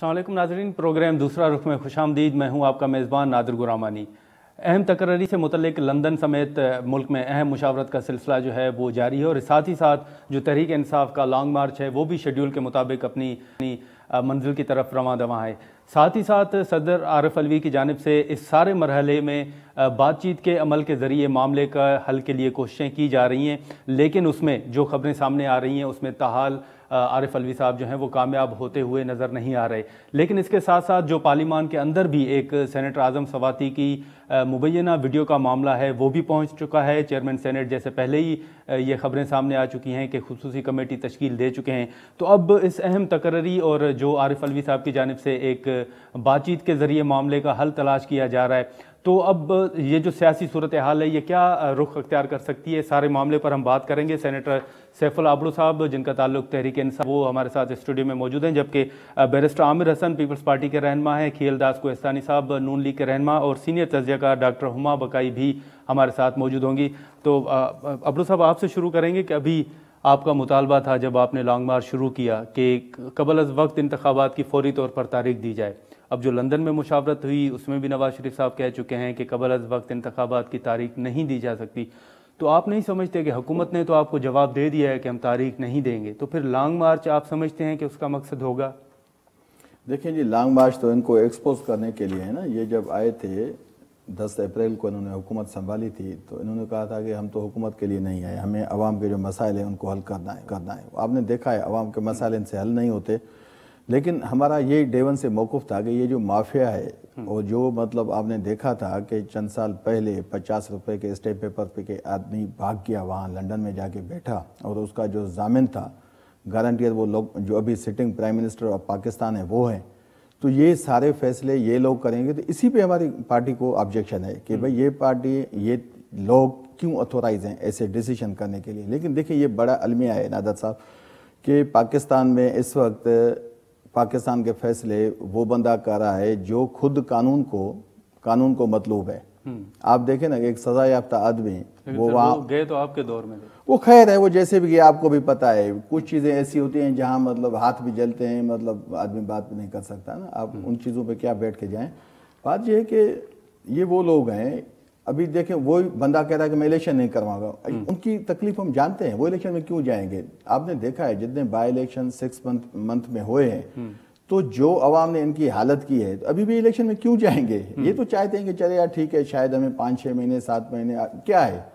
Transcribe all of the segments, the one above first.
अस्सलाम वालेकुम नाज़रीन, प्रोग्राम दूसरा रुख में खुशामदीद। मैं हूं आपका मेज़बान नादिर गुरामानी। अहम तकरीरी से मुतल्लिक लंदन समेत मुल्क में अहम मुशावरत का सिलसिला जो है वो जारी है और साथ ही साथ जो तहरीक इंसाफ का लॉन्ग मार्च है वो भी शेड्यूल के मुताबिक अपनी मंजिल की तरफ रवां दवां है। साथ ही साथ सदर आरिफ अलवी की जानिब से इस सारे मरहले में बातचीत के अमल के ज़रिए मामले का हल के लिए कोशिशें की जा रही हैं, लेकिन उसमें जो खबरें सामने आ रही हैं उसमें ताहाल आरिफ अलवी साहब जो हैं वो कामयाब होते हुए नज़र नहीं आ रहे। लेकिन इसके साथ साथ जो पार्लिमान के अंदर भी एक सेनेटर आज़म सवाती की मुबैना वीडियो का मामला है वो भी पहुंच चुका है। चेयरमैन सेनेट जैसे पहले ही ये खबरें सामने आ चुकी हैं कि खुसूसी कमेटी तश्कील दे चुके हैं। तो अब इस अहम तकरीरी और जो आरिफ अलवी साहब की जानिब से एक बातचीत के ज़रिए मामले का हल तलाश किया जा रहा है, तो अब ये जो सियासी सूरत हाल है ये क्या रुख अख्तियार कर सकती है, सारे मामले पर हम बात करेंगे। सेनेटर सैफुल आबरू साहब जिनका ताल्लुक तहरीक इंसाफ, वो हमारे साथ स्टूडियो में मौजूद हैं, जबकि barrister Aamir Hasan Peoples Party के रहनमा हैं, खीलदास कोहिस्तानी साहब नून लीग के रहनमा और सीनियर तज्ज़ियाकार डॉक्टर हुमा बकाई भी हमारे साथ मौजूद होंगी। तो आबरू साहब आपसे शुरू करेंगे कि अभी आपका मुतालबा था जब आपने लॉन्ग मार्च शुरू किया कि कबल अज़ वक्त इंतखाबात की फौरी तौर पर तारीख दी जाए। अब जो लंदन में मुशावरत हुई उसमें भी नवाज शरीफ साहब कह चुके हैं कि कबल अज़ वक्त इंतखाबात की तारीख नहीं दी जा सकती। तो आप नहीं समझते कि हुकूमत ने तो आपको जवाब दे दिया है कि हम तारीख नहीं देंगे, तो फिर लॉन्ग मार्च आप समझते हैं कि उसका मकसद होगा? देखिए जी, लॉन्ग मार्च तो इनको एक्सपोज करने के लिए है ना। ये जब आए थे 10 अप्रैल को इन्होंने हुकूमत संभाली थी तो इन्होंने कहा था कि हम तो हुकूमत के लिए नहीं आए, हमें अवाम के जो मसाइल हैं उनको हल करना है। आपने देखा है अवाम के मसाइल इनसे हल नहीं होते। लेकिन हमारा ये डे 1 से मौक़िफ़ था कि ये जो माफिया है और जो मतलब आपने देखा था कि चंद साल पहले 50 रुपए के स्टैम्प पेपर पे के आदमी भाग गया, वहाँ लंदन में जाके बैठा और उसका जो जामिन था गारंटियर वो लोग जो अभी sitting prime minister of Pakistan है वो हैं। तो ये सारे फैसले ये लोग करेंगे। तो इसी पे हमारी पार्टी को ऑब्जेक्शन है कि भाई ये पार्टी, ये लोग क्यों ऑथोराइज हैं ऐसे डिसीजन करने के लिए। लेकिन देखिए ये बड़ा अलमिया है नादर साहब कि पाकिस्तान में इस वक्त पाकिस्तान के फैसले वो बंदा कर रहा है जो खुद कानून को मतलूब है। आप देखें ना, एक सजा याफ्ता आदमी वो वहाँ गए तो आपके दौर में वो खैर है, वो जैसे भी गया आपको भी पता है। कुछ चीज़ें ऐसी होती हैं जहाँ मतलब हाथ भी जलते हैं, मतलब आदमी बात भी नहीं कर सकता ना। आप उन चीज़ों पे क्या बैठ के जाएं। बात ये है कि ये वो लोग हैं, अभी देखें वो बंदा कह रहा है कि मैं इलेक्शन नहीं करवाऊंगा। उनकी तकलीफ हम जानते हैं, वो इलेक्शन में क्यों जाएंगे। आपने देखा है जितने बाई इलेक्शन 6 मंथ में हुए हैं तो जो अवाम ने इनकी हालत की है, तो अभी भी इलेक्शन में क्यों जाएंगे। ये तो चाहते हैं कि चले यार ठीक है, शायद हमें 5-6 महीने 7 महीने क्या है,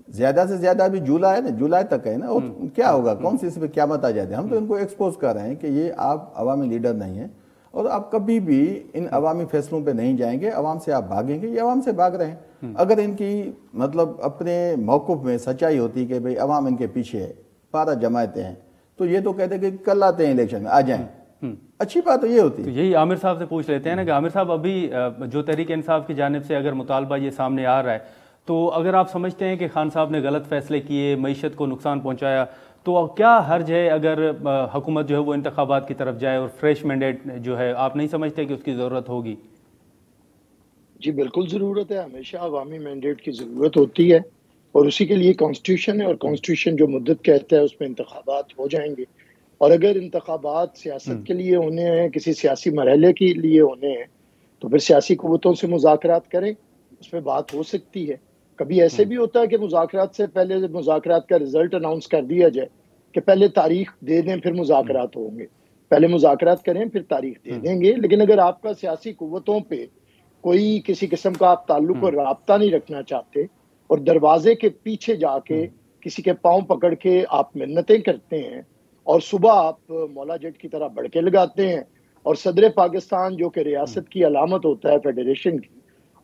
ज्यादा से ज्यादा अभी जुलाई है ना, जुलाई तक है ना, और क्या होगा, कौन सी इसमें क़यामत आ जाती है। हम तो इनको एक्सपोज कर रहे हैं कि ये आप अवामी लीडर नहीं है और आप कभी भी इन अवामी फैसलों पे नहीं जाएंगे, अवाम से आप भागेंगे, ये अवाम से भाग रहे हैं। अगर इनकी मतलब अपने मौक़िफ़ में सच्चाई होती कि भाई अवाम इनके पीछे है, पारा जमाते हैं, तो ये तो कहते कि कल आते हैं इलेक्शन में, आ जाएं, अच्छी बात तो ये होती है। तो यही आमिर साहब से पूछ लेते हैं ना कि आमिर साहब अभी जो तहरीक इंसाफ की जानिब से अगर मुतालबा ये सामने आ रहा है, तो अगर आप समझते हैं कि खान साहब ने गलत फैसले किए, मईशत को नुकसान पहुंचाया, तो क्या हर्ज है अगर हुकूमत जो है वो इंतखाबात की तरफ जाए और फ्रेश मैंडेट जो है, आप नहीं समझते कि उसकी ज़रूरत होगी? जी बिल्कुल ज़रूरत है, हमेशा अवामी मैंडेट की ज़रूरत होती है और उसी के लिए कॉन्स्टिट्यूशन है और कॉन्स्टिट्यूशन जो मुद्दत कहता है उसमें इंतखाबात हो जाएंगे। और अगर इंतखाबात सियासत के लिए होने हैं, किसी सियासी मरहले के लिए होने हैं, तो फिर सियासी क़ुव्वतों से मुज़ाकरात करें, उसमें बात हो सकती है। कभी ऐसे भी होता है कि मुज़ाकरात से पहले मुज़ाकरात का रिजल्ट अनाउंस कर दिया जाए कि पहले तारीख दे दें फिर मुज़ाकरात होंगे, पहले मुज़ाकरात करें फिर तारीख दे देंगे। लेकिन अगर आपका सियासी क़ुव्वतों पे कोई किसी किस्म का आप ताल्लुक और राब्ता नहीं रखना चाहते और दरवाजे के पीछे जाके किसी के पाँव पकड़ के आप मिन्नतें करते हैं और सुबह आप मौला जट की तरह बड़के लगाते हैं और सदर पाकिस्तान जो कि रियासत की अलामत होता है फेडरेशन की,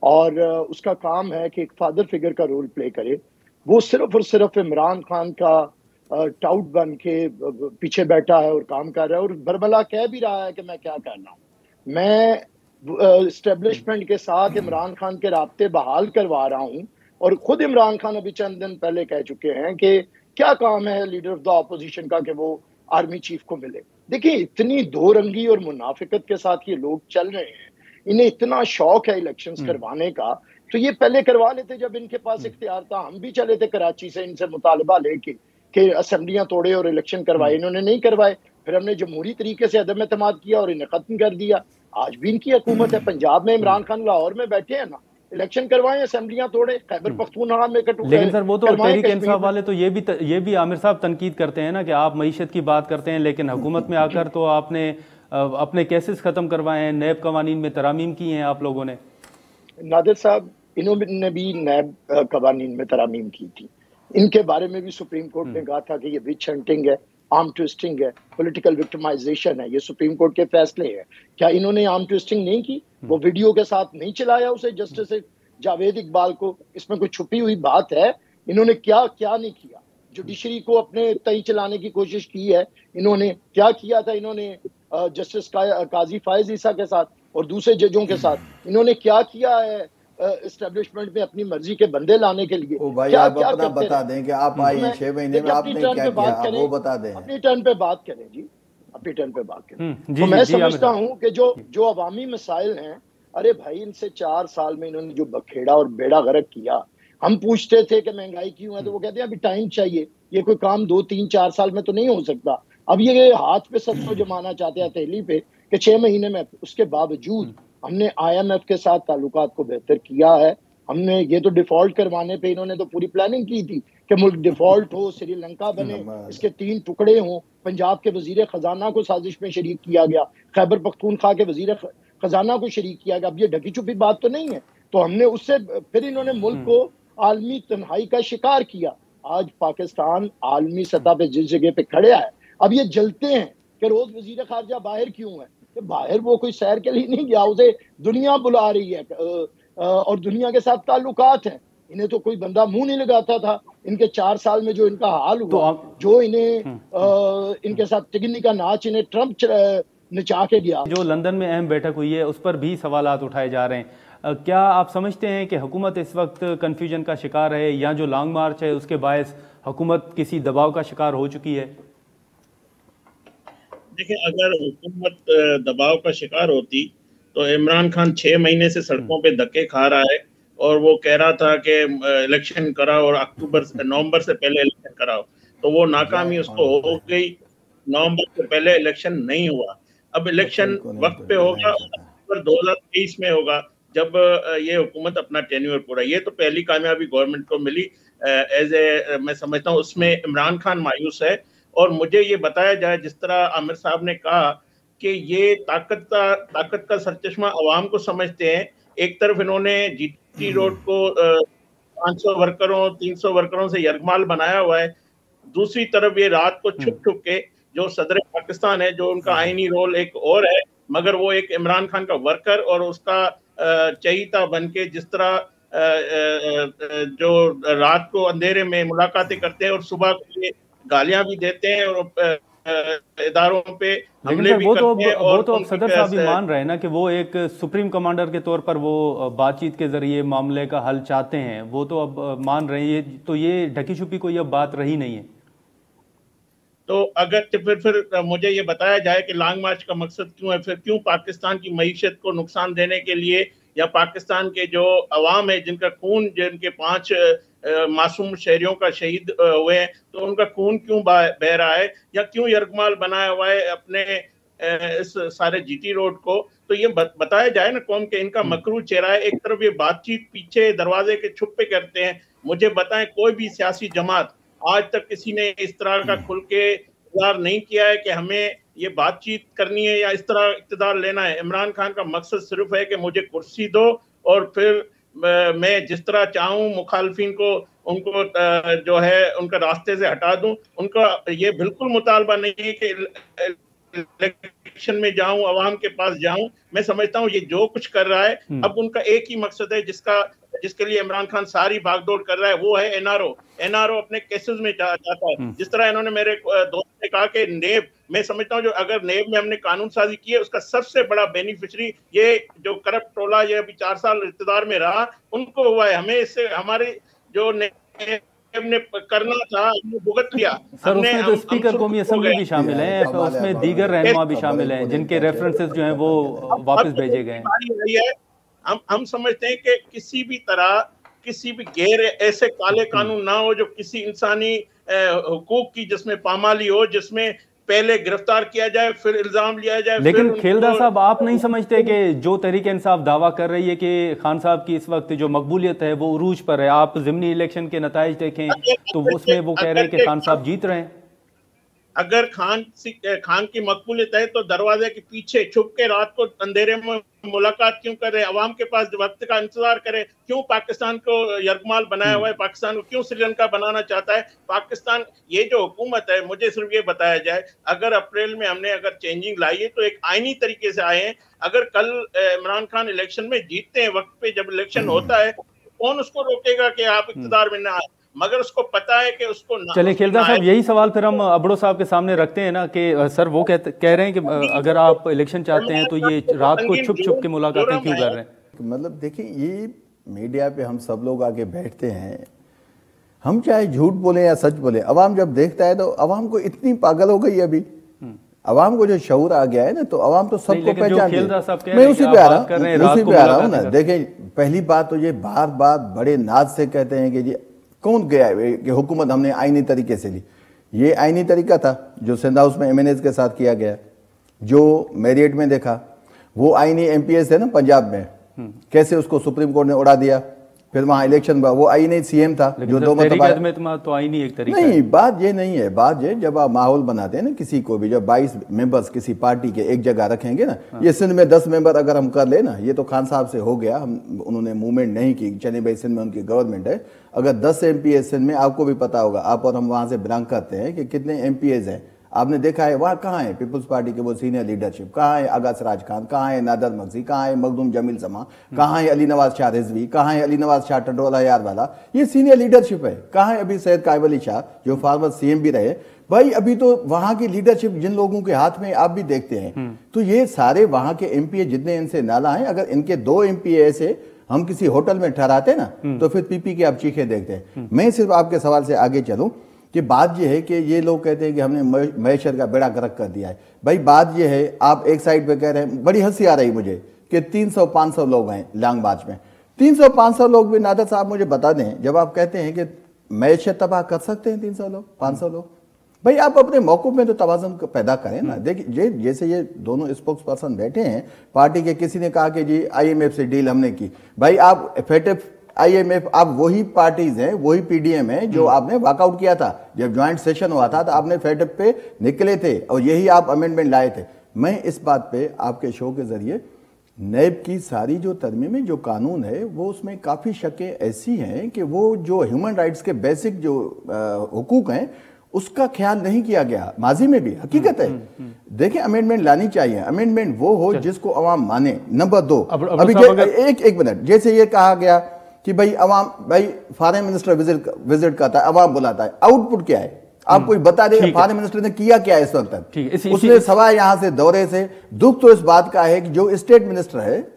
और उसका काम है कि एक फादर फिगर का रोल प्ले करे, वो सिर्फ और सिर्फ इमरान खान का टाउट बन के पीछे बैठा है और काम कर रहा है और बरबला कह भी रहा है कि मैं क्या कर रहा हूँ, मैं इस्टेब्लिशमेंट के साथ इमरान खान के राब्ते बहाल करवा रहा हूँ। और खुद इमरान खान अभी चंद दिन पहले कह चुके हैं कि क्या काम है लीडर ऑफ द अपोजिशन का कि वो आर्मी चीफ को मिले। देखिए इतनी दो रंगी और मुनाफिकत के साथ ये लोग चल रहे हैं, इन्हें इतना शौक है इलेक्शंस करवाने का, तो ये पहले करवा लेते जब इनके पास इख्तियार था। हम भी चले थे कराची से इनसे मुतालबा लेके कि असेंबलियां तोड़े और इलेक्शन करवाए, इन्होंने नहीं करवाए। फिर हमने जमहूरी तरीके से अदम एतमाद किया और इन्हें खत्म कर दिया। आज भी इनकी हुकूमत है। पंजाब में इमरान खान लाहौर में बैठे हैं ना, इलेक्शन करवाएं, असेंबलियां तोड़े, खैबर पख्तूनख्वा में लेकिन सर वो तो तहरीक कश्मीर इंसाफ में। वाले तो ये भी आमिर साहब तनकीद करते हैं ना कि आप मईशत की बात करते हैं, लेकिन हुकूमत में आकर तो आपने अपने केसेस खत्म करवाए हैं, नैब कवानीन में तरामीम की हैं आप लोगों ने। नादिर साहब, इन्होंने भी नैब कवानीन में तरामीम की थी। इनके बारे में भी सुप्रीम कोर्ट ने कहा था कि ये विच हंटिंग है, आर्म ट्विस्टिंग है, पॉलिटिकल विक्टिमाइजेशन है। ये सुप्रीम कोर्ट के फैसले हैं। क्या इन्होंने आर्म ट्विस्टिंग नहीं की? वो वीडियो के साथ नहीं चलाया उसे जस्टिस जावेद इकबाल को? इसमें कोई छुपी हुई बात है? इन्होंने क्या क्या नहीं किया? जुडिशरी को अपने तय चलाने की कोशिश की है। इन्होंने क्या किया था? इन्होंने जस्टिस काजी फायज ईसा के साथ और दूसरे जजों के साथ इन्होंने क्या किया है एस्टेब्लिशमेंट में अपनी मर्जी के बंदे लाने के लिए? ओ भाई, क्या आप क्या अपना करते बता रहे? दें कि आप आई हैं 6 महीने में, आपने क्या किया, आप वो बता दें। अपनी टर्न पे बात करें जी, अपनी टर्न पे बात करें। जी, तो मैं जी, समझता हूं कि जो अवामी मसाइल हैं, अरे भाई इनसे 4 साल में इन्होंने जो बखेड़ा और बेड़ा गर्क किया। हम पूछते थे कि महंगाई क्यों है, तो वो कहते हैं अभी टाइम चाहिए, ये कोई काम 2, 3, 4 साल में तो नहीं हो सकता। अब ये हाथ पे 700 जमाना चाहते हैं हथेली पे कि 6 महीने में। उसके बावजूद हमने IMF के साथ ताल्लुकात को बेहतर किया है। हमने ये तो डिफॉल्ट करवाने पे इन्होंने तो पूरी प्लानिंग की थी कि मुल्क डिफॉल्ट हो, श्रीलंका बने, इसके 3 टुकड़े हों। पंजाब के वजीर खजाना को साजिश में शरीक किया गया, खैबर पख्तूनख्वा के वजीर खजाना को शरीक किया गया। अब ये ढकी छुपी बात तो नहीं है। तो हमने उससे फिर इन्होंने मुल्क को आलमी तन्हाई का शिकार किया। आज पाकिस्तान आलमी सतह पे जिस जगह पे खड़े है, अब ये जलते हैं कि रोज वजीर खारजा बाहर क्यों है। कि बाहर वो कोई सैर के लिए नहीं गया, उसे दुनिया बुला रही है और दुनिया के साथ ताल्लुकात हैं। इन्हें तो कोई बंदा मुंह नहीं लगाता था। इनके 4 साल में जो इनका हाल हुआ, जो इन्हें इनके साथ टिकनी का नाच इन्हें ट्रंप नचा के गया। जो लंदन में अहम बैठक हुई है उस पर भी सवालात उठाए जा रहे हैं। क्या आप समझते हैं कि हुकूमत इस वक्त कन्फ्यूजन का शिकार है, या जो लॉन्ग मार्च है उसके बायस हुकूमत किसी दबाव का शिकार हो चुकी है? देखिए, अगर हुकूमत दबाव का शिकार होती तो इमरान खान 6 महीने से सड़कों पे धक्के खा रहा है और वो कह रहा था कि इलेक्शन कराओ और नवंबर से पहले इलेक्शन कराओ, तो वो नाकामी उसको हो गई। नवंबर से पहले इलेक्शन नहीं हुआ। अब इलेक्शन वक्त पे होगा, अक्टूबर 2023 में होगा, जब ये हुकूमत अपना टेन्योर पूरा। ये तो पहली कामयाबी गवर्नमेंट को मिली मैं समझता हूँ उसमें इमरान खान मायूस है। और मुझे ये बताया जाए, जिस तरह आमिर साहब ने कहा कि ये ताकत का सरचश्मा अवाम को समझते हैं। एक तरफ इन्होंने GT रोड को 500 वर्करों 300 वर्करों से यरगमाल बनाया हुआ है, दूसरी तरफ ये रात को छुप छुप के, जो सदर पाकिस्तान है, जो उनका आईनी रोल एक और है, मगर वो एक इमरान खान का वर्कर और उसका चहीता बन के जिस तरह जो रात को अंधेरे में मुलाकातें करते हैं और सुबह को ये गालियां भी देते हैं और इदारों पे हमले भी करते हैं। वो तो अब सदर साहब भी मान रहे हैं ना कि वो एक सुप्रीम कमांडर के तौर पर वो बातचीत के जरिए मामले का हल चाहते हैं। वो तो अब मान रहे हैं। तो ये ढकी छुपी कोई अब बात रही नहीं है। तो अगर फिर मुझे ये बताया जाए कि लॉन्ग मार्च का मकसद क्यों है, फिर क्यों पाकिस्तान की मईशत को नुकसान देने के लिए, या पाकिस्तान के जो अवाम है जिनका खून, जिनके 5 मासूम शहरियों का शहीद हुए हैं, तो उनका खून क्यों बह रहा है, या क्यों यरगमाल बनाया हुआ है अपने इस सारे GT रोड को। तो ये बताया जाए ना कौम के इनका मकरू चेहरा है। एक तरफ ये बातचीत पीछे दरवाजे के छुप पे करते हैं। मुझे बताएं, कोई भी सियासी जमात आज तक किसी ने इस तरह का खुल के इकरार नहीं किया है कि हमें ये बातचीत करनी है या इस तरह इक़्तिदार लेना है। इमरान खान का मकसद सिर्फ है कि मुझे कुर्सी दो और फिर मैं जिस तरह चाहूं मुखालफिन को, उनको जो है उनका रास्ते से हटा दूं। उनका ये बिल्कुल मुतालबा नहीं है कि इलेक्शन में जाऊं, अवाम के पास जाऊं। मैं समझता हूं ये जो कुछ कर रहा है, अब उनका एक ही मकसद है जिसके लिए इमरान खान सारी भागदौड़ कर रहा है, वो है NRO अपने केसेस में जाता है। जिस तरह इन्होंने मेरे दोस्त ने कहा कि नेब, मैं समझता हूँ जो अगर नेब में हमने कानून साजी की है उसका सबसे बड़ा बेनिफिशरी ये जो करप्ट टोला ये अभी 4 साल इक़्तिदार में रहा उनको हुआ है। हमें इससे हमारे जो ने करना था हमने भुगत लिया। सर उसमें तो स्पीकर कौमी असेंबली भी शामिल है, उसमें दीगर रहनुमा भी शामिल हैं जिनके रेफरेंसेस जो हैं वो वापस भेजे गए हैं। हम समझते हैं कि किसी भी तरह किसी भी गैर ऐसे काले कानून ना हो जो किसी इंसानी हुकूक की जिसमें पामाली हो, जिसमें पहले गिरफ्तार किया जाए, फिर इल्जाम लिया जाए। लेकिन खेलदार साहब, आप नहीं समझते कि जो तहरीक इंसाफ दावा कर रही है कि खान साहब की इस वक्त जो मकबूलियत है वो उरूज पर है, आप ज़िमनी इलेक्शन के नताइज देखें तो उसमें वो कह रहे हैं कि खान साहब जीत रहे हैं। अगर खान की मकबूलियत है तो दरवाजे के पीछे छुप के रात को अंधेरे में मुलाकात क्यों करे, अवाम के पास वक्त का इंतजार करे, क्यों पाकिस्तान को यरगमाल बनाया हुआ है, पाकिस्तान को क्यों श्रीलंका बनाना चाहता है पाकिस्तान। ये जो हुकूमत है, मुझे सिर्फ ये बताया जाए, अगर अप्रैल में हमने अगर चेंजिंग लाई है तो एक आईनी तरीके से आए हैं। अगर कल इमरान खान इलेक्शन में जीतते हैं वक्त पे, जब इलेक्शन होता है, कौन उसको रोकेगा कि आप इक़्तिदार में ना आए, मगर उसको पता है कि उसको चलिए खेलदार साहब, यही सवाल फिर हम अबड़ो साहब के सामने रखते हैं ना कि सर वो कह रहे हैं कि अगर आप इलेक्शन चाहते हैं तो ये रात को छुप छुप के मुलाकातें क्यों कर रहे हैं। मतलब देखिए, ये मीडिया पे हम सब लोग आके बैठते हैं, हम चाहे झूठ बोले या सच बोले, अवाम जब देखता है तो अवाम को इतनी पागल हो गई है अभी, अवाम को जो शऊर आ गया है ना, तो अवाम तो सबको पहचान है। मैं उसी पे आ रहा हूँ ना। देखिए, पहली बात तो ये बार बार बड़े नाज से कहते हैं कि जी कौन गया है कि हुकूमत हमने आईनी तरीके से ली। ये आईनी तरीका था जो सिंध हाउस में एमएनएस के साथ किया गया, जो मैरियट में देखा, वो आईनी एमपीएस है ना पंजाब में, कैसे उसको सुप्रीम कोर्ट ने उड़ा दिया, फिर वहां इलेक्शन हुआ, वो आईनी सीएम था जो 2 मरतबा तो आईनी एक तरीका नहीं। बात ये नहीं है, बात ये जब आप माहौल बनाते हैं ना किसी को भी, जब 22 मेंबर्स किसी पार्टी के एक जगह रखेंगे ना, ये सिंध में 10 मेंबर अगर हम कर ले ना, ये तो खान साहब से हो गया, हम उन्होंने मूवमेंट नहीं की, चले भाई सिंध में उनकी गवर्नमेंट है। अगर 10 एमपीएस सिंध में, आपको भी पता होगा, आप और हम वहां से बिलोंग करते हैं, कि कितने एमपीएस हैं आपने देखा है, वहाँ कहाँ है पीपल्स पार्टी के वो सीनियर लीडरशिप, कहाँ है आगा सिराज खान, कहाँ है नादर मगजी, कहाँ है मखदूम जमील समा, कहाँ है अली नवाज शाह रिजवी, कहाँ है अली नवाज शाह टंडोला यार वाला, ये सीनियर लीडरशिप है। कहाँ है अभी सैयद कायब अली शाह जो फॉर्मर सीएम भी रहे भाई, अभी तो वहां की लीडरशिप जिन लोगों के हाथ में आप भी देखते हैं, तो ये सारे वहां के एमपीए जितने इनसे नाला है, अगर इनके 2 एमपीए ऐसे हम किसी होटल में ठहराते ना, तो फिर पीपी के आप चीखे देखते हैं। मैं सिर्फ आपके सवाल से आगे चलूं कि बात यह है कि ये लोग कहते हैं कि हमने महेशर का बेड़ा गर्क कर दिया है। भाई बात यह है, आप एक साइड पे कह रहे हैं, बड़ी हंसी आ रही मुझे कि 300-500 लोग हैं लांग मार्च में। 300-500 लोग भी नादर साहब मुझे बता दें, जब आप कहते हैं कि महेशर तबाह कर सकते हैं 300 लोग 500 लोग, भाई आप अपने मौक़िफ़ में तो तवाज़ुन पैदा करें ना। देखिए, जैसे ये दोनों स्पोक्स पर्सन बैठे हैं पार्टी के, किसी ने कहा कि जी IMF से डील हमने की, भाई आप FATF IMF, आप वही पार्टीज हैं, वही PDM है जो आपने वॉकआउट किया था जब ज्वाइंट सेशन हुआ था, तो आपने FATF पे निकले थे और यही आप अमेंडमेंट लाए थे। मैं इस बात पे आपके शो के जरिए नैब की सारी जो तरमीमें जो कानून है, वो उसमें काफ़ी शकें ऐसी हैं कि वो जो ह्यूमन राइट्स के बेसिक जो हुकूक हैं उसका ख्याल नहीं किया गया माजी में भी, हकीकत है। देखिए, अमेंडमेंट लानी चाहिए, अमेंडमेंट वो हो जिसको अवाम माने। नंबर 2, अभी एक मिनट, जैसे ये कहा गया कि भाई अवाम, भाई फॉरेन मिनिस्टर विजिट करता है, अवाम बुलाता है, आउटपुट क्या है आप कोई बता दें, फॉरेन मिनिस्टर ने किया क्या इस वक्त तक? उसने सवाए यहां से दौरे से, दुख तो इस बात का है कि जो स्टेट मिनिस्टर है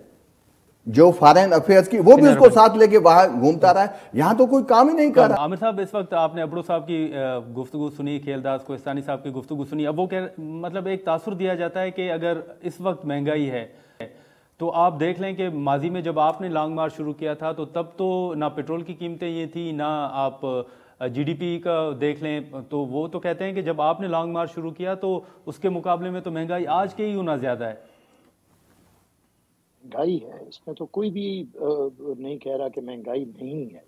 जो फॉरेन अफेयर्स की, वो भी उसको साथ लेके वहां घूमता रहा है, यहां तो कोई काम ही नहीं कर रहा। आमिर साहब, इस वक्त आपने अबड़ो साहब की गुफ्तगू सुनी, खेलदास कोहिस्तानी साहब की गुफ्तगू सुनी, अब वो मतलब एक तासुर दिया जाता है कि अगर इस वक्त महंगाई है तो आप देख लें कि माजी में जब आपने लॉन्ग मार्च शुरू किया था तो तब तो ना पेट्रोल की कीमतें ये थी, ना आप GDP का देख लें, तो वो तो कहते हैं कि जब आपने लॉन्ग मार्च शुरू किया तो उसके मुकाबले में तो महंगाई आज के ही गुना ज्यादा है। महंगाई है, इसमें तो कोई भी नहीं कह रहा कि महंगाई नहीं है,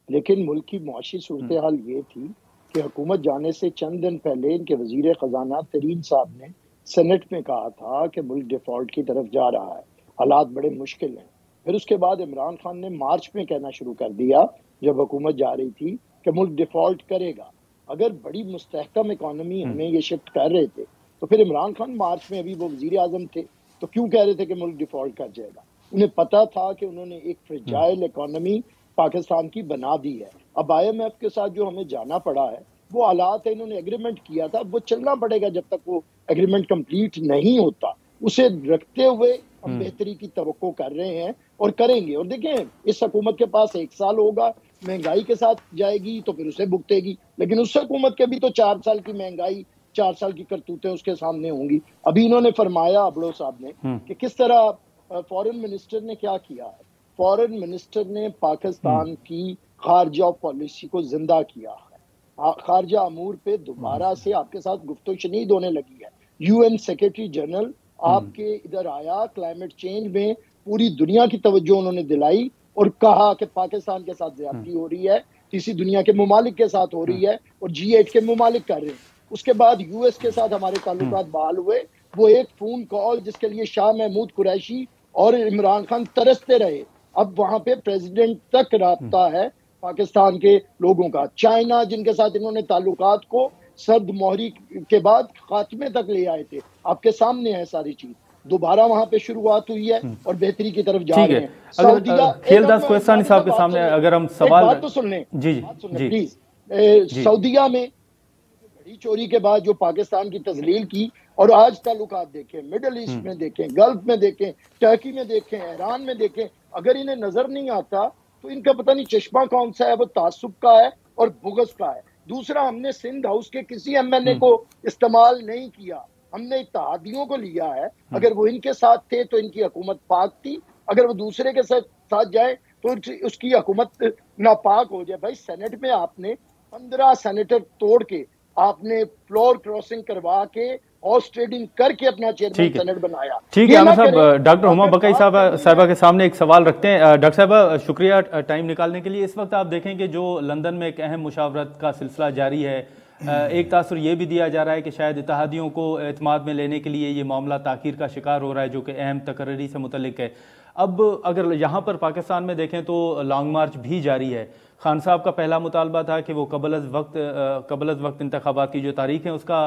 लेकिन मुल्क की मुआशी सूरत हाल ये थी कि हुकूमत जाने से चंद दिन पहले इनके वजीर खजाना तरीन साहब ने सेनेट में कहा था कि मुल्क डिफॉल्ट की तरफ जा रहा है, हालात बड़े मुश्किल हैं। फिर उसके बाद इमरान खान ने मार्च में कहना शुरू कर दिया जब हुकूमत जा रही थी कि मुल्क डिफॉल्ट करेगा। अगर बड़ी मुस्तहकम इकॉनमी हमें ये शिफ्ट कर रहे थे तो फिर इमरान खान मार्च में, अभी वो वजीर आजम थे, तो क्यों कह रहे थे कि मुल्क डिफॉल्ट कर जाएगा? उन्हें पता था कि उन्होंने एक फ्रेजाइल इकॉनमी पाकिस्तान की बना दी है। अब IMF के साथ जो हमें जाना पड़ा है वो हालात है, इन्होंने एग्रीमेंट किया था, वो चलना पड़ेगा जब तक वो एग्रीमेंट कंप्लीट नहीं होता। उसे रखते हुए हम बेहतरी की तवक्को कर रहे हैं और करेंगे। और देखें, इस हुकूमत के पास 1 साल होगा, महंगाई के साथ जाएगी तो फिर उसे भुगतेगी, लेकिन उस हुकूमत के भी तो 4 साल की महंगाई, 4 साल की करतूतें उसके सामने होंगी। अभी इन्होंने फरमाया अबड़ो साहब ने कि किस तरह फॉरेन मिनिस्टर ने क्या किया है। फॉरेन मिनिस्टर ने पाकिस्तान की खारजा पॉलिसी को जिंदा किया है। खारजा अमूर पे दोबारा से आपके साथ गुफ्तगू शनीद होने लगी है। यूएन सेक्रेटरी जनरल आपके इधर आया, क्लाइमेट चेंज में पूरी दुनिया की तवज्जो उन्होंने दिलाई और कहा कि पाकिस्तान के साथ ज्यादती हो रही है, तीसरी दुनिया के ममालिक के साथ हो रही है और G8 के ममालिक कर रहे हैं। उसके बाद यूएस के साथ हमारे ताल्लुकात बहाल हुए। वो एक फोन कॉल जिसके लिए शाह महमूद कुरैशी और इमरान खान तरसते रहे, अब वहां पे प्रेसिडेंट तक राब्ता है पाकिस्तान के लोगों का। चाइना जिनके साथ इन्होंने ताल्लुकात को सर्द मोहरी के बाद खात्मे तक ले आए थे, आपके सामने है सारी चीज, दोबारा वहां पे शुरुआत हुई है और बेहतरी की तरफ जा रहे हैं। अगर खेलदास कोहस्तानी साहब के सामने अगर हम सवाल बात तो सुन लें, जी जी प्लीज। सऊदीया में घड़ी चोरी के बाद जो पाकिस्तान की तजलील की, और आज ताल्लुकात देखें, मिडल ईस्ट में देखें, गल्फ में देखें, टर्की में देखें, ईरान में देखें, अगर इन्हें नजर नहीं आता तो इनका पता नहीं चश्मा कौन सा है, वो तासुब का है और बुग़्ज़ का है। दूसरा, हमने सिंध हाउस के किसी एमएनए को इस्तेमाल नहीं किया, हमने इत्तेहादियों को लिया है। अगर वो इनके साथ थे तो इनकी हुकूमत पाक थी, अगर वो दूसरे के साथ जाए तो उसकी हुकूमत नापाक हो जाए। भाई सेनेट में आपने 15 सेनेटर तोड़ के, आपने फ्लोर क्रॉसिंग करवा के, हॉर्स ट्रेडिंग करके अपना चेयरमैन सेनेट बनाया। ठीक है आमिर साहब, डॉक्टर हुमा बकई साहबा के सामने एक सवाल रखते हैं। डॉक्टर साहबा, शुक्रिया टाइम निकालने के लिए। इस वक्त आप देखें कि जो लंदन में एक अहम मुशावरत का सिलसिला जारी है, एक तासुर ये भी दिया जा रहा है कि शायद इत्तेहादियों को एतमाद में लेने के लिए ये मामला ताख़ीर का शिकार हो रहा है, जो कि अहम तकर्री से मुतल्लिक है। अब अगर यहाँ पर पाकिस्तान में देखें तो लॉन्ग मार्च भी जारी है। खान साहब का पहला मुतालबा था कि वो कबल अज़ वक्त इंतखाबात की जो तारीख है उसका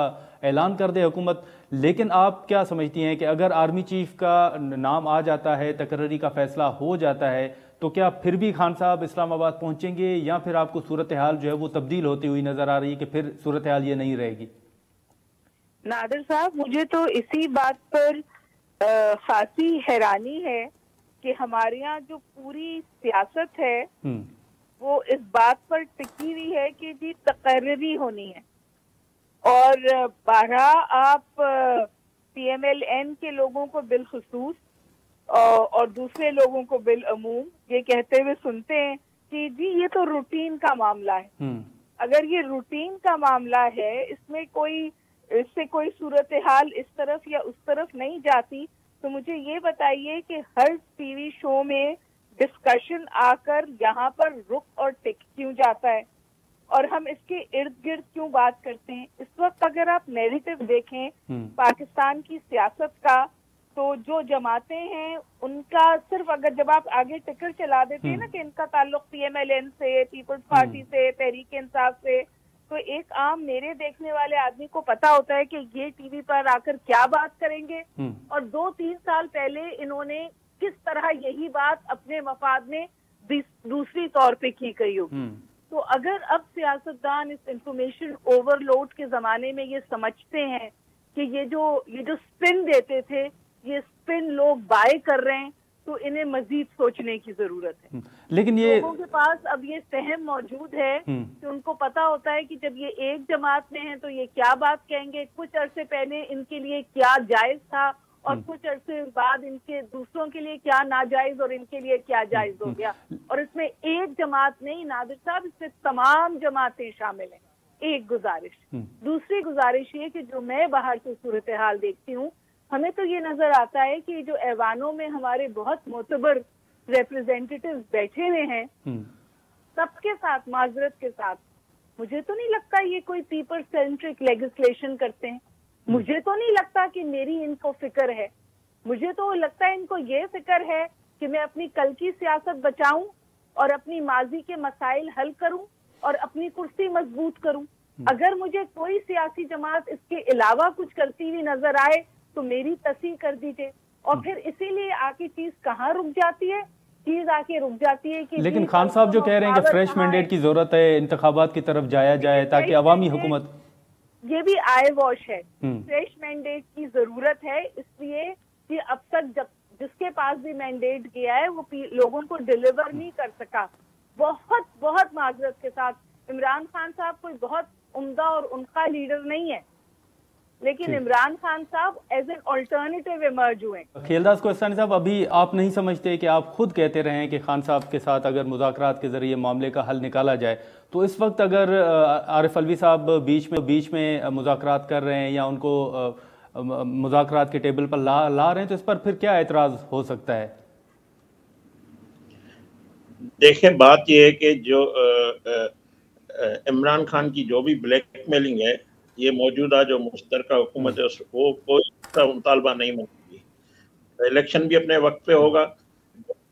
ऐलान कर दे हुकूमत, लेकिन आप क्या समझती हैं कि अगर आर्मी चीफ का नाम आ जाता है, तकर्री का फैसला हो जाता है, तो क्या फिर भी खान साहब इस्लामाबाद पहुंचेंगे, या फिर आपको सूरत हाल जो है वो तब्दील होती हुई नजर आ रही है कि फिर सूरत हाल ये नहीं रहेगी? नादिर साहब, मुझे तो इसी बात पर खासी हैरानी है कि हमारे यहाँ जो पूरी सियासत है वो इस बात पर टिकी हुई है कि जी तकर्री होनी है, और बारह आप PMLN के लोगों को बिलखुसूस और दूसरे लोगों को बिलअमूम ये कहते हुए सुनते हैं कि जी ये तो रूटीन का मामला है। अगर ये रूटीन का मामला है, इससे कोई सूरत हाल इस तरफ या उस तरफ नहीं जाती, तो मुझे ये बताइए कि हर टीवी शो में डिस्कशन आकर यहाँ पर रुक और टिक क्यों जाता है, और हम इसके इर्द गिर्द क्यों बात करते हैं? इस वक्त अगर आप नैरेटिव देखें पाकिस्तान की सियासत का, तो जो जमातें हैं उनका सिर्फ, अगर जब आप आगे टिकर चला देते हैं ना कि इनका ताल्लुक PMLN से, पीपल्स पार्टी से, तहरीक इंसाफ से, तो एक आम मेरे देखने वाले आदमी को पता होता है कि ये टीवी पर आकर क्या बात करेंगे, और 2-3 साल पहले इन्होंने किस तरह यही बात अपने मफाद में दूसरी तौर पे की गई होगी। तो अगर अब सियासतदान इस इंफॉर्मेशन ओवरलोड के जमाने में ये समझते हैं कि ये जो स्पिन देते थे, ये स्पिन लोग बाय कर रहे हैं, तो इन्हें मजीद सोचने की जरूरत है। लेकिन ये लोगों के पास अब ये सहम मौजूद है कि उनको पता होता है कि जब ये एक जमात में है तो ये क्या बात कहेंगे, कुछ अरसे पहले इनके लिए क्या जायज था और कुछ अरसे बाद इनके दूसरों के लिए क्या नाजायज और इनके लिए क्या जायज हो गया। और इसमें एक जमात नहीं नादिर साहब, इसमें तमाम जमातें शामिल हैं। एक गुजारिश, दूसरी गुजारिश ये कि जो मैं बाहर की सूरत हाल देखती हूँ, हमें तो ये नजर आता है कि जो ऐवानों में हमारे बहुत मोतबर रिप्रेजेंटेटिव्स बैठे हुए हैं, सबके साथ माजरत के साथ, मुझे तो नहीं लगता ये कोई पीपल सेंट्रिक लेजिस्लेशन करते हैं। मुझे तो नहीं लगता कि मेरी इनको फिक्र है। मुझे तो लगता है इनको ये फिक्र है कि मैं अपनी कल की सियासत बचाऊं और अपनी माजी के मसाइल हल करूं और अपनी कुर्सी मजबूत करूं। अगर मुझे कोई सियासी जमात इसके अलावा कुछ करती हुई नजर आए तो मेरी तस्दीक कर दीजिए। और फिर इसीलिए आके चीज कहाँ रुक जाती है? चीज आके रुक जाती है कि लेकिन खान साहब जो कह रहे हैं कि फ्रेश मैंडेट की जरूरत है, इंतखाबात की तरफ जाया जाए ताकि अवामी हुकूमत, ये भी आई वॉश है। फ्रेश मैंडेट की जरूरत है इसलिए कि अब तक जिसके पास भी मैंडेट गया है वो लोगों को डिलीवर नहीं कर सका। बहुत बहुत माजरत के साथ, इमरान खान साहब कोई बहुत उम्दा और उनका लीडर नहीं है। लेकिन इमरान खान साहब एज एन ऑल्टरनेटिव इमर्ज हुए। खेलदास कोहस्तानी साहब, अभी आप नहीं समझते कि आप खुद कहते रहे हैं कि खान साहब के साथ अगर मुज़ाकरात के जरिए मामले का हल निकाला जाए, तो इस वक्त अगर आरिफ अलवी साहब बीच में मुज़ाकरात कर रहे हैं या उनको मुज़ाकरात के टेबल पर ला रहे हैं, तो इस पर फिर क्या एतराज़ हो सकता है? देखें, बात यह है कि जो इमरान खान की जो भी ब्लैकमेलिंग है, ये मौजूदा जो मुश्तरका हुकूमत है वो कोई मुतालबा नहीं मानेगी। इलेक्शन भी अपने वक्त पे होगा।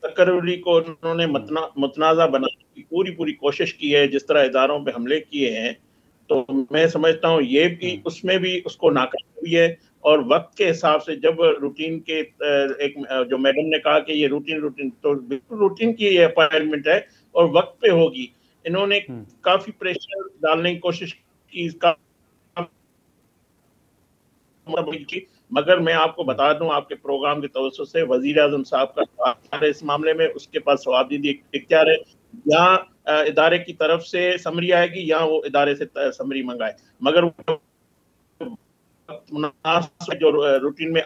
तकरीरी को उन्होंने मुतनाज़ा बनाने की पूरी कोशिश की है, जिस तरह इदारों पे हमले किए हैं, तो मैं समझता हूँ ये भी उसमें भी उसको नाकाम हुई है। और वक्त के हिसाब से जब रूटीन के एक जो मैडम ने कहा कि ये रूटीन तो बिल्कुल रूटीन की ये अपॉइंटमेंट है और वक्त पे होगी। इन्होंने काफी प्रेशर डालने की कोशिश की मगर मैं आपको बता दूं, आपके प्रोग्राम के तवज्जो से वजीर आजम साहब का इस मामले में उसके पास जवाबदेही इख्तियार है। यहाँ इदारे की तरफ से समरी आएगी या वो इदारे से समरी मंगाए, मगर जो रूटीन में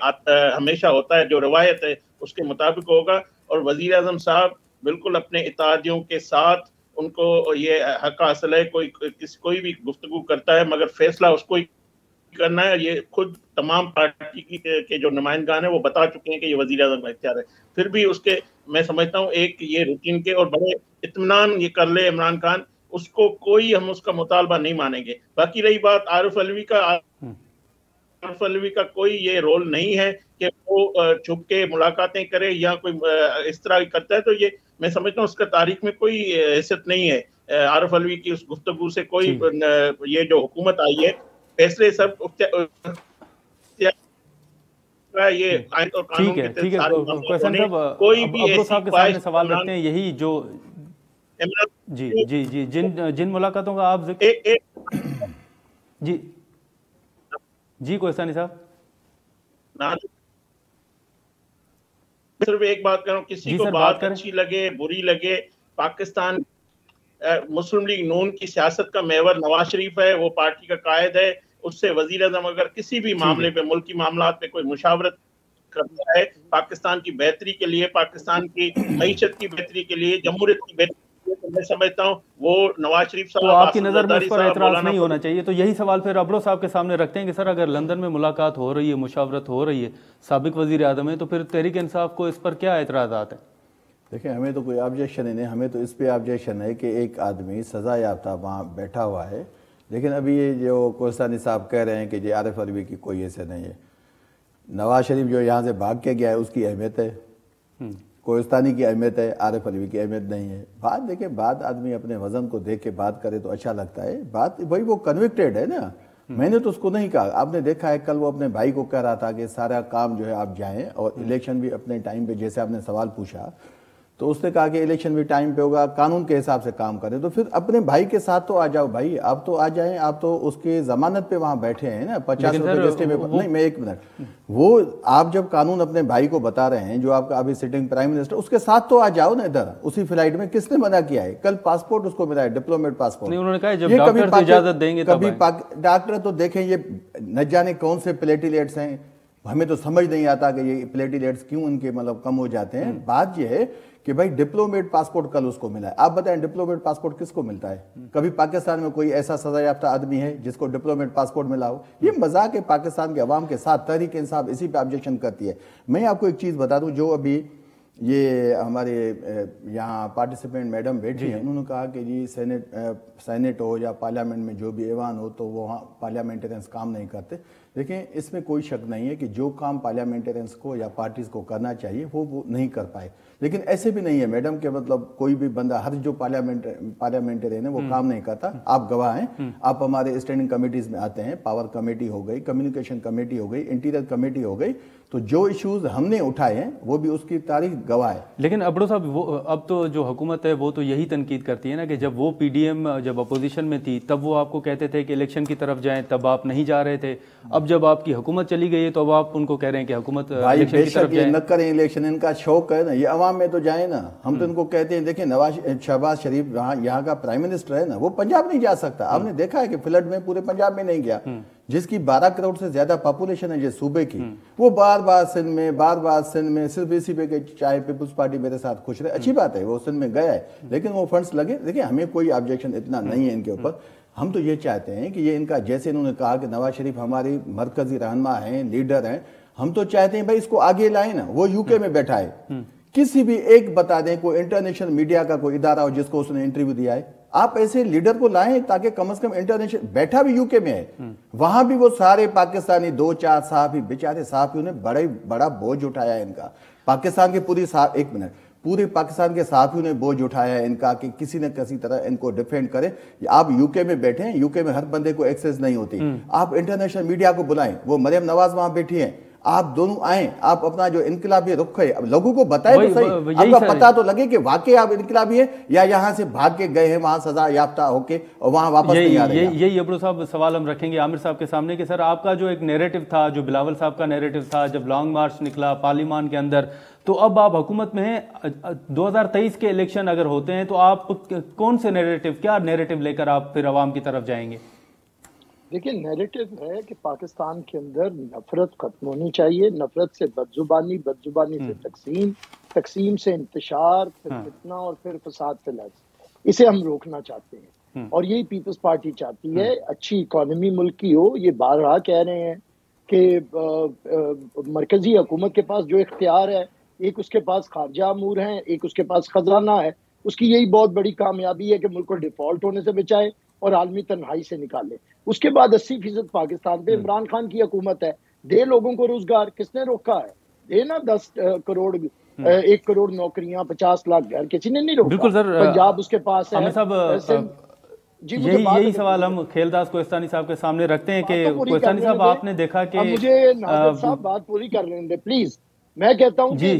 हमेशा होता है, जो रवायत है उसके मुताबिक होगा। और वजीर आजम साहब बिल्कुल अपने इत्तेहादियों के साथ, उनको ये हक हासिल है, कोई भी गुफ्तगू करता है मगर फैसला उसको ही करना है। ये खुद तमाम पार्टी के जो नुमाइंदगान है वो बता चुके हैं कि ये वजीर आजम का इख्तियार है। फिर भी उसके मैं समझता हूँ एक ये रूटीन के और बड़े इत्मीनान ये कर ले इमरान खान, उसको कोई हम उसका मुतालबा नहीं मानेंगे। बाकी रही बात आरिफ अलवी का कोई ये रोल नहीं है कि वो छुप के मुलाकातें करे या कोई इस तरह करता है, तो ये मैं समझता हूँ उसका तारीख में कोई हैसियत नहीं है। आरिफ अलवी की उस गुफ्तगू से कोई ये जो हुकूमत आई है, फैसले सब ये आयन और कानून के ठीक है। कोई भी अब्दुल साहब के सामने सवाल रखते हैं, यही जो जी जिन मुलाकातों का आप जी कोहस्तानी साहब, सिर्फ एक बात करूं, किसी को बात अच्छी लगे बुरी लगे, पाकिस्तान मुस्लिम लीग नून की सियासत का महवर नवाज शरीफ है, वो पार्टी का कायद है। उससे वजीर आजम अगर किसी भी मामले पे, मुल्की मामलात पे कोई मुशावरत करता है, पाकिस्तान की बेहतरी के लिए, पाकिस्तान की मईशत की बेहतरी के लिए, जमहूरियत की बेहतरी, तो मैं समझता हूँ वो नवाज शरीफ साहब, तो आपकी नजर में उस पर एतराज नहीं होना चाहिए। तो यही सवाल फिर अब्रो साहब के सामने रखते हैं कि सर, अगर लंदन में मुलाकात हो रही है, मुशावरत हो रही है, साबिक वजीर आजम है, तो फिर तहरीक इंसाफ को इस पर क्या एतराज़ात है? देखिए, हमें तो कोई ऑब्जेक्शन ही नहीं, हमें तो इस पे ऑब्जेक्शन है कि एक आदमी सज़ा याफ्ता वहाँ बैठा हुआ है। लेकिन अभी ये जो कोहस्तानी साहब कह रहे हैं कि जी आरिफ अलवी की कोई ऐसे नहीं है, नवाज शरीफ जो यहाँ से भाग के गया है उसकी अहमियत है, कोहस्तानी की अहमियत है, आरिफ अलवी की अहमियत नहीं है। बात देखिए, बात आदमी अपने वजन को देख के बात करे तो अच्छा लगता है। बात भाई वो कन्विक्टेड है ना, मैंने तो उसको नहीं कहा। आपने देखा है कल वो अपने भाई को कह रहा था कि सारा काम जो है आप जाएं और इलेक्शन भी अपने टाइम पे, जैसे आपने सवाल पूछा तो उसने कहा कि इलेक्शन भी टाइम पे होगा, कानून के हिसाब से काम करें। तो फिर अपने भाई के साथ तो आ जाओ भाई, आप तो आ जाएं, आप तो उसके जमानत पे वहां बैठे हैं ना, 50 रुपए रजिस्ट्री में नहीं, मैं एक मिनट, वो आप जब कानून अपने भाई को बता रहे हैं, जो आपका अभी सिटिंग प्राइम मिनिस्टर, उसके साथ तो आ जाओ ना इधर, उसी फ्लाइट में। किसने मना किया है? कल पासपोर्ट उसको मिला है, डिप्लोमेट पासपोर्ट। उन्होंने कहा जब डॉक्टर इजाजत देंगे कभी डॉक्टर तो देखें, ये न जाने कौन से प्लेटिलेट्स हैं, हमें तो समझ नहीं आता कि ये प्लेटिलेट्स क्यों इनके मतलब कम हो जाते हैं। बात ये है कि भाई डिप्लोमेट पासपोर्ट कल उसको मिला है। आप बताएं डिप्लोमेट पासपोर्ट किसको मिलता है? कभी पाकिस्तान में कोई ऐसा सजा याफ्ता आदमी है जिसको डिप्लोमेट पासपोर्ट मिला हो? ये मजाक है पाकिस्तान के अवाम के साथ। तहरीक इंसाफ इसी पे ऑब्जेक्शन करती है। मैं आपको एक चीज बता दूं, जो अभी ये हमारे यहाँ पार्टिसिपेंट मैडम बैठी है, उन्होंने कहा कि जी सेनेट हो या पार्लियामेंट में जो भी ऐवान हो तो वहाँ पार्लियामेंटेरियंस काम नहीं करते। देखिए, इसमें कोई शक नहीं है कि जो काम पार्लियामेंटेरियंस को या पार्टीज को करना चाहिए वो नहीं कर पाए। लेकिन ऐसे भी नहीं है मैडम के मतलब कोई भी बंदा, हर जो पार्लियामेंटेरियन है वो काम नहीं करता। आप गवाह हैं, आप हमारे स्टैंडिंग कमेटीज में आते हैं, पावर कमेटी हो गई, कम्युनिकेशन कमेटी हो गई, इंटीरियर कमेटी हो गई, तो जो इश्यूज हमने उठाए हैं वो भी उसकी तारीख गवाह है। लेकिन अब्रो साहब, वो अब तो जो हुकूमत है वो तो यही तनकीद करती है ना कि जब वो पीडीएम जब अपोजिशन में थी तब वो आपको कहते थे कि इलेक्शन की तरफ जाएं, तब आप नहीं जा रहे थे। अब जब आपकी हुकूमत चली गई है तो अब आप उनको कह रहे हैं कि हुकूमत इलेक्शन की तरफ जाए। न करें इलेक्शन, इनका शौक है ना, ये अवाम में तो जाए ना। हम तो इनको कहते हैं, देखिए शहबाज शरीफ यहाँ का प्राइम मिनिस्टर है ना, वो पंजाब नहीं जा सकता। आपने देखा है कि फ्लड में पूरे पंजाब में नहीं गया। जिसकी 12 करोड़ से ज्यादा पॉपुलेशन है जिस सूबे की, वो बार बार सिंध में सिर्फ इसी पे चाहे पीपुल्स पार्टी मेरे साथ खुश रहे, अच्छी बात है, वो सिंध में गया है, लेकिन वो फंड्स लगे। देखिए हमें कोई ऑब्जेक्शन इतना नहीं है इनके ऊपर। हम तो ये चाहते हैं कि ये इनका, जैसे इन्होंने कहा कि नवाज शरीफ हमारी मरकजी रहनुमा हैं, लीडर हैं, हम तो चाहते हैं भाई इसको आगे लाए ना, वो यूके में बैठा है, किसी भी एक बता दें कोई इंटरनेशनल मीडिया का कोई इदारा हो जिसको उसने इंटरव्यू दिया है, आप ऐसे लीडर को लाएं ताकि कम से कम इंटरनेशनल, बैठा भी यूके में है, वहां भी वो सारे पाकिस्तानी 2-4 साहब, बेचारे साहब ने बड़ा बोझ उठाया है इनका, पाकिस्तान के पूरे पाकिस्तान के साथियों ने बोझ उठाया है इनका कि किसी न किसी तरह इनको डिफेंड करे। आप यूके में बैठे हैं, यूके में हर बंदे को एक्सेस नहीं होती, आप इंटरनेशनल मीडिया को बुलाएं, वो मरियम नवाज वहां बैठी हैं, आप दोनों आए, आप अपना जो इनकलाबी रुख है अब लोगों को बताए तो सही, आपका पता तो लगे कि वाकई आप इनकलाबी है या यहाँ से भाग के गए हैं वहां सजा याफ्ता होके और वहां वापस नहीं आ रहे। यही अब्दुल साहब सवाल हम रखेंगे आमिर साहब के सामने कि सर आपका जो एक नैरेटिव था, जो बिलावल साहब का नैरेटिव था जब लॉन्ग मार्च निकला पार्लियामान के अंदर, तो अब आप हुकूमत में हैं, 2023 के इलेक्शन अगर होते हैं तो आप कौन से नैरेटिव, क्या नैरेटिव लेकर आप फिर अवाम की तरफ जाएंगे? देखिए नैरेटिव है कि पाकिस्तान के अंदर नफरत खत्म होनी चाहिए, नफरत से बदजुबानी, बदजुबानी से तकसीम, तकसीम से इंतशार, फिर फितना और फिर फसाद फैलाना, इसे हम रोकना चाहते हैं और यही पीपल्स पार्टी चाहती है। अच्छी इकॉनमी मुल्क की हो, ये बारहा कह रहे हैं कि मरकजी हुकूमत के पास जो इख्तियार है, एक उसके पास खारजा अमूर हैं, एक उसके पास खजाना है, उसकी यही बहुत बड़ी कामयाबी है कि मुल्क को डिफॉल्ट होने से बचाए और आलमी तन्हाई से निकाले। उसके बाद 80% पाकिस्तान पे इमरान खान की हुकूमत है, दे लोगों को रोजगार, किसने रोका है? दे ना 10 करोड़ 1 करोड़ नौकरियां, 50 लाख घर, किसी ने नहीं रोका। बिल्कुल सर, पंजाब उसके पास है। यही सवाल हम खेलदास कोहिस्तानी साहब के सामने रखते हैं कि कोहिस्तानी साहब आपने देखा कि मुझे नाज़र साहब बात पूरी कर लेने दे प्लीज। मैं कहता हूं कि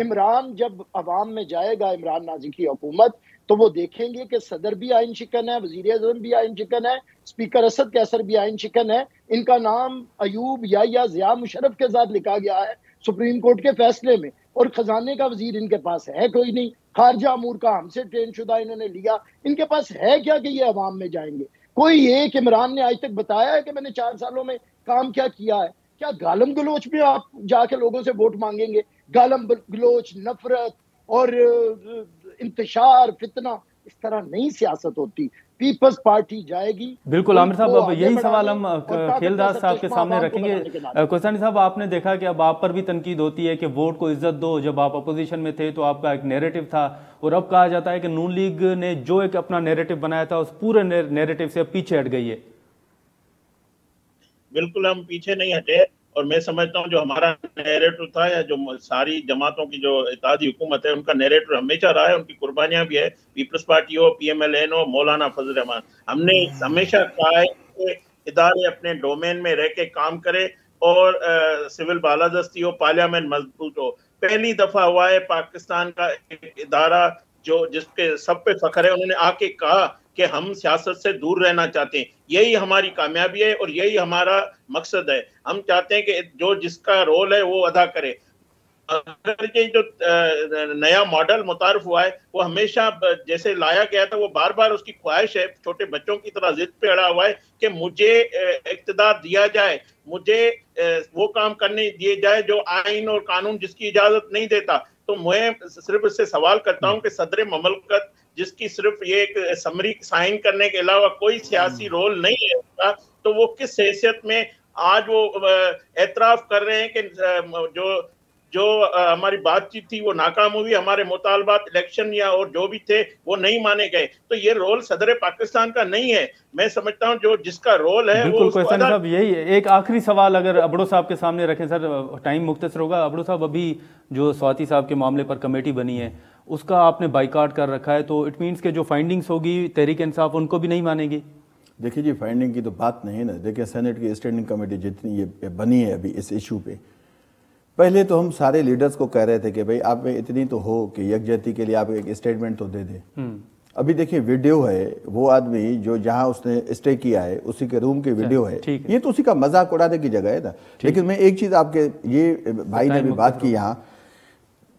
इमरान जब अवाम में जाएगा, इमरान नाजी की हुकूमत, तो वो देखेंगे कि सदर भी आइन शिकन है, वजीर आज़म भी आइन शिकन है, स्पीकर असद कैसर भी आइन शिकन है, इनका नाम अयूब या ज़िया मुशर्रफ के साथ लिखा गया है सुप्रीम कोर्ट के फैसले में, और खजाने का वजीर इनके पास है कोई नहीं, खारजा अमूर का हमसे ट्रेन शुदा इन्होंने लिया, इनके पास है क्या कि ये अवाम में जाएंगे? कोई एक इमरान ने आज तक बताया है कि मैंने 4 सालों में काम क्या किया है? क्या गालम गलोच में आप जाके लोगों से वोट मांगेंगे? गालम गलोच, नफरत और इंतशार, फितना, इस तरह नहीं सियासत होती। पीपल्स पार्टी जाएगी। बिल्कुल आमिर साहब, अब यही सवाल हम खेलदास साहब के सामने रखेंगे। कोहिस्तानी साहब, आपने देखा कि अब आप पर भी तनकीद होती है कि वोट को इज्जत दो, जब आप अपोजिशन में थे तो आपका एक नैरेटिव था, और अब कहा जाता है कि नून लीग ने जो एक अपना नैरेटिव बनाया था उस पूरे नैरेटिव से पीछे हट गई है। बिल्कुल हम पीछे नहीं हटे, और मैं समझता हूँ जो हमारा नैरेटिव था या जो सारी जमातों की जो इत्तेहादी हुकूमत है उनका नैरेटिव हमेशा रहा है, उनकी कुर्बानियां भी है, पीपल्स पार्टी हो, PMLN हो, मौलाना फजल रहमान, हमने हमेशा कहा है कि इदारे अपने डोमेन में रह के काम करे और सिविल बालादस्ती हो, पार्लियामेंट मजबूत हो। पहली दफा हुआ है पाकिस्तान का एक इदारा जो जिसके सब पे फख्र है, उन्होंने आके कहा कि हम सियासत से दूर रहना चाहते हैं। यही हमारी कामयाबी है और यही हमारा मकसद है। हम चाहते हैं कि जो जिसका रोल है वो अदा करे। अगर ये जो नया मॉडल मुतारफ हुआ है वो हमेशा जैसे लाया गया था, वो बार बार उसकी ख्वाहिश है, छोटे बच्चों की तरह जिद पे अड़ा हुआ है कि मुझे इख्तिदार दिया जाए, मुझे वो काम करने दिए जाए जो आइन और कानून जिसकी इजाजत नहीं देता। तो मैं सिर्फ इससे सवाल करता हूं कि सदर ममलकत जिसकी सिर्फ ये एक समरी साइन करने के अलावा कोई सियासी रोल नहीं है उसका, तो वो किस हैसियत में आज वो एतराफ कर रहे हैं कि जो हमारी बातचीत थी वो नाकाम हुई, हमारे मुतालबात इलेक्शन या और जो भी थे वो नहीं माने गए। तो ये रोल सदर पाकिस्तान का नहीं है। मैं समझता हूँ जो जिसका रोल है बिल्कुल कोहिस्तानी साहब, यही एक आखिरी सवाल अगर अबड़ो साहब के सामने रखें सर, टाइम मुख्तसर होगा। अबड़ो साहब, अभी जो स्वाति साहब के मामले पर कमेटी बनी है उसका आपने बाइकाट कर रखा है, तो इट मीन्स के जो फाइंडिंग्स होगी तहरीक इंसाफ उनको भी नहीं मानेगी? देखिए जी, फाइंडिंग की तो बात नहीं है ना। देखिए सेनेट की स्टैंडिंग कमेटी जितनी ये बनी है अभी इस इशू पे, पहले तो हम सारे लीडर्स को कह रहे थे कि भाई आप में इतनी तो हो कि यकजहती के लिए आप एक स्टेटमेंट तो दे दें। अभी देखिए वीडियो है, वो आदमी जो जहां उसने स्टे किया है उसी के रूम की वीडियो है, ये तो उसी का मजाक उड़ाने की जगह है ना। लेकिन मैं एक चीज आपके, ये भाई ने भी बात की यहाँ,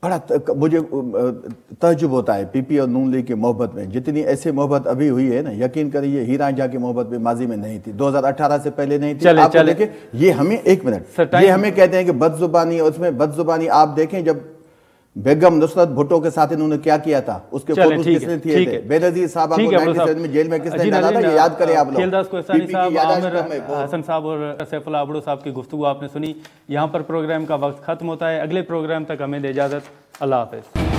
बड़ा मुझे तहजुब होता है पीपी और नून लीग की मोहब्बत में। जितनी ऐसे मोहब्बत अभी हुई है ना, यकीन करिए हीरा जहाँ की मोहब्बत भी माजी में नहीं थी, 2018 से पहले नहीं थी। आप देखें, ये हमें एक मिनट, ये हमें कहते हैं कि बदजुबानी, उसमें बदजुबानी आप देखें जब बेगम नुसरत भुट्टो के साथ इन्होंने क्या किया था, उसके फोटोज किसने दिए थे, बेनजीर साहब को 97 में जेल में किसने डाला था, ये याद करें आप लोग। खेलदास कोहसानी साहब, आमिर हसन साहब और सैफुल्लाह अबड़ो साहब की गुफ्तगू आपने सुनी। यहाँ पर प्रोग्राम का वक्त खत्म होता है। अगले प्रोग्राम तक हमें दे इजाजत। अल्लाह हाफिज।